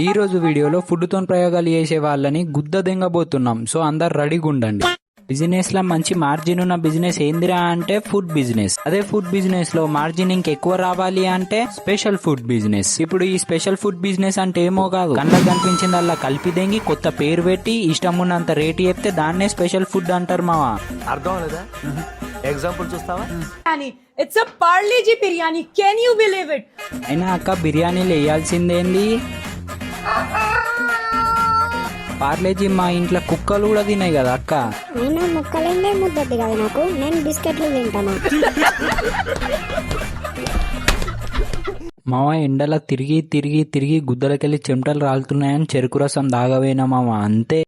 ఈ రోజు వీడియోలో ఫుడ్ తో ప్రయోగాలు చేసే వాళ్ళని గుద్ద దెంగబోతున్నాం. సో అందరు రెడీగా ఉండండి. బిజినెస్ లో మంచి మార్జిన్ ఉన్న బిజినెస్ ఏందిరా అంటే ఫుడ్ బిజినెస్. అదే ఫుడ్ బిజినెస్ లో మార్జిన్ ఇంకెక్కువ రావాలి అంటే స్పెషల్ ఫుడ్ బిజినెస్. ఇప్పుడు ఈ స్పెషల్ ఫుడ్ బిజినెస్ అంటే ఏమో కాదు, కళ్ళకు కనిపించింది అలా కలిపి దెంగి కొత్త పేరు పెట్టి ఇష్టం ఉన్నంత రేటు చెప్తే దాన్నే స్పెషల్ ఫుడ్ అంటారు మావా. అర్థం లేదా? ఎగ్జాంపుల్ చూస్తావా? It's a Parle-G biryani. Can you believe it? అయినా అక్క బిర్యానీలు వేయాల్సిందేంది? పార్లేజీ మా ఇంట్లో కుక్కలు కూడా తినాయి కదా అక్క. అయినా ముక్కలేందే ముద్దద్ది కదా నాకు, నేను బిస్కెట్లు తింటాను. మామ ఎండల తిరిగి తిరిగి తిరిగి గుద్దలకెళ్ళి చెమటలు రాలుతున్నాయని చెరుకు రసం దాగవేనా మామ, అంతే.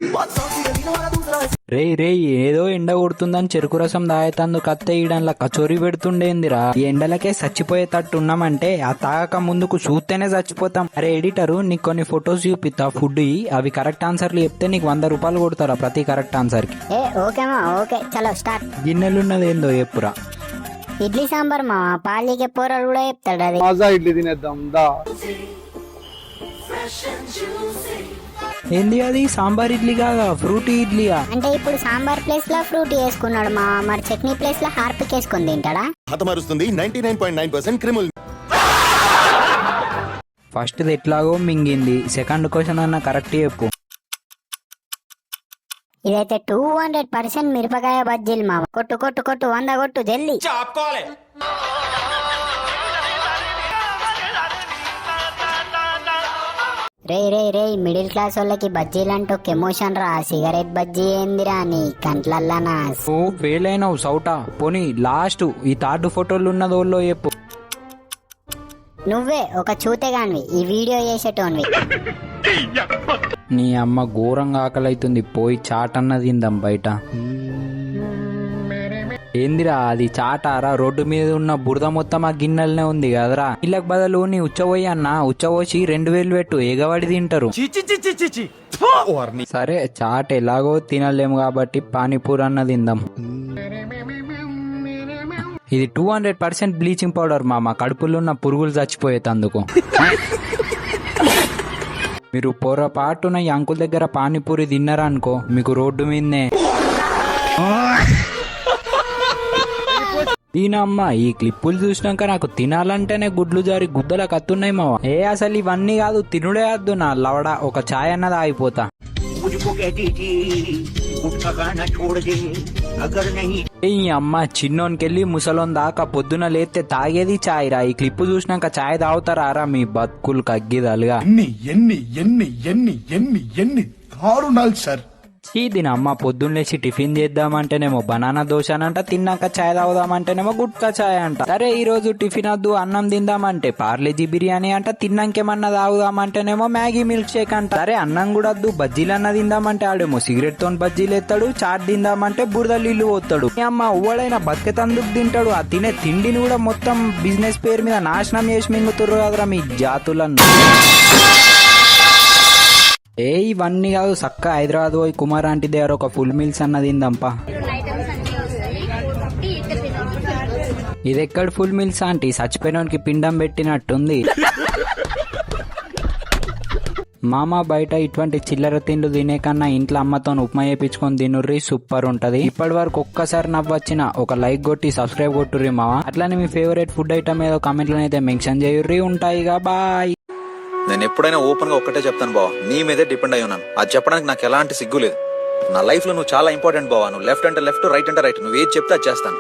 రే ఏదో ఎండ కొడుతుందని చెరుకు రసం దాగేతందుకు అత్తే ఈడన్లా కచోరీ పెడుతుండేందిరా. ఈ ఎండలకే చచ్చిపోయేటట్టు ఉన్నామంటే ఆ తాగక ముందుకు చూస్తేనే చచ్చిపోతాం. అరే ఎడిటరు, నీకు కొన్ని ఫొటోస్ చూపిస్తా ఫుడ్, అవి కరెక్ట్ ఆన్సర్లు చెప్తే నీకు 100 రూపాయలు కొడతారా ప్రతి కరెక్ట్ ఆన్సర్ కి. ఓకే చలో స్టార్ట్. గిన్నెలున్నది ఏందో చెప్పురా. ఇడ్లీ సాంబార్ మా పాలికే పోరాడు కూడా చెప్తాడు. అది మజా ఇడ్లీ తినేద్దాం దా. ఏంది అది? సాంబార్ ఇడ్లీ కాదా, ఫ్రూటీ ఇడ్లీయా? అంటే ఇప్పుడు సాంబార్ ప్లేస్ లో ఫ్రూటీ వేసుకున్నాడు మా, మరి చట్నీ ప్లేస్ లో హార్పిక్ వేసుకుని తింటాడా? హతమారుస్తుంది 99.9% క్రిములు. ఫస్ట్ ఎట్లాగో మింగింది, సెకండ్ క్వశ్చన్ అన్న కరెక్ట్ చెప్పు. ఇదైతే 200% మిరపకాయ బజ్జీలు మా. కొట్టు 100 కొట్టు జల్దీ. రే మిడిల్ క్లాస్ వాళ్ళకి బజ్జీలంటూ ఎమోషన్ రా. సిగరెట్ బజ్జీ ఏందిరా నీ కంట్లల్లానా? ఓ ఫెయిల్ అయినావు సౌటా. పోనీ లాస్ట్ ఈ థర్డ్ ఫోటోలు ఉన్నదోళ్ళో చెప్పు. నువ్వే ఒక చూతేగానివి, ఈ వీడియో చేసేటోన్వి. నీ అమ్మ ఘోరంగా ఆకలైతుంది, పోయి చాట్ అన్నది తిందాం బయట. ఏందిరా అది చాటారా? రోడ్డు మీద ఉన్న బురద మొత్తం ఆ గిన్నెలనే ఉంది కదరా. ఇళ్ళకి బదులు నీ ఉచ్చబోయి అన్న, ఉచ్చబోసి 2000 పెట్టు, ఎగబడి తింటారు. సరే చాట్ ఎలాగో తినలేము కాబట్టి పానీపూరి అన్న తిందాం. ఇది 200% బ్లీచింగ్ పౌడర్ మామ, కడుపులో ఉన్న పురుగులు చచ్చిపోయేతందుకు. మీరు పొరపాటున ఈ అంకుల్ దగ్గర పానీపూరి తిన్నారా అనుకో, మీకు రోడ్డు మీదనే. దీనమ్మ ఈ క్లిప్పులు చూసినాక నాకు తినాలంటేనే గుడ్లు జారి గుద్దల కత్తున్నాయి మావా. అసలు ఇవన్నీ కాదు, తినుడే వద్దు నా లవడ, ఒక ఛాయ్ అన్నది ఆగిపోతా. ఈ అమ్మ చిన్నోనికెళ్ళి ముసలోన్ దాకా పొద్దున లేస్తే తాగేది ఛాయ్ రా. ఈ క్లిప్పు చూసినాక ఛాయ్ తాగుతారా మీ బతుకులు కగ్గిదలుగా. ఎన్ని దారుణాలు సార్. దీనమ్మ పొద్దున్నేసి టిఫిన్ చేద్దామంటేనేమో బనానా దోశ అంట, తిన్నాక ఛాయ్ తాగుదామంటేనేమో గుట్కా ఛాయ్ అంట. సరే ఈ రోజు టిఫిన్ వద్దు అన్నం తిందామంటే పార్లేజీ బిర్యానీ అంట, తిన్నాకేమన్నా తాగుదామంటేనేమో మ్యాగీ మిల్క్ షేక్ అంట. సరే అన్నం కూడా వద్దు బజ్జీలు అన్న తిందామంటే ఆడేమో సిగరెట్ తో బజ్జీలు ఎత్తాడు, చాట్ తిందామంటే బురద నీళ్లు పోతాడు. అమ్మ ఉవ్వడైనా బతికేతందుకు తింటాడు. ఆ తినే తిండిని కూడా మొత్తం బిజినెస్ పేరు మీద నాశనం చేసి మింగుతుర్రు కదరా మీ జాతులను. ఇవన్నీ కాదు, సక్క హైదరాబాద్ పోయి కుమార్ ఆంటీ దగ్గర ఒక ఫుల్ మీల్స్ అన్నది తిందంపా. ఇది ఎక్కడ ఫుల్ మీల్స్ ఆంటీ, చచ్చిపోయినోనికి పిండం పెట్టినట్టుంది. మామ బయట ఇటువంటి చిల్లర తిండ్లు తినే కన్నా ఇంట్లో అమ్మతో ఉప్మా చేయించుకొని తినుర్రి, సూపర్ ఉంటది. ఇప్పటి వరకు ఒక్కసారి నవ్వొచ్చిన ఒక లైక్ కొట్టి సబ్స్క్రైబ్ కొట్టుర్రి మామ. అట్లానే మీ ఫేవరెట్ ఫుడ్ ఐటమ్ ఏదో కామెంట్లో అయితే మెన్షన్ చేయుర్రి. ఉంటాయిగా, బాయ్. నేను ఎప్పుడైనా ఓపెన్ గా ఒక్కటే చెప్తాను బావా, నీ మీదే డిపెండ్ అయి ఉన్నాను. అది చెప్పడానికి నాకు ఎలాంటి సిగ్గు లేదు. నా లైఫ్ లో నువ్వు చాలా ఇంపార్టెంట్ బావా. నువ్వు లెఫ్ట్ అంటే లెఫ్ట్, రైట్ అంటే రైట్, నువ్వు ఏది చెప్తే అది చేస్తాను.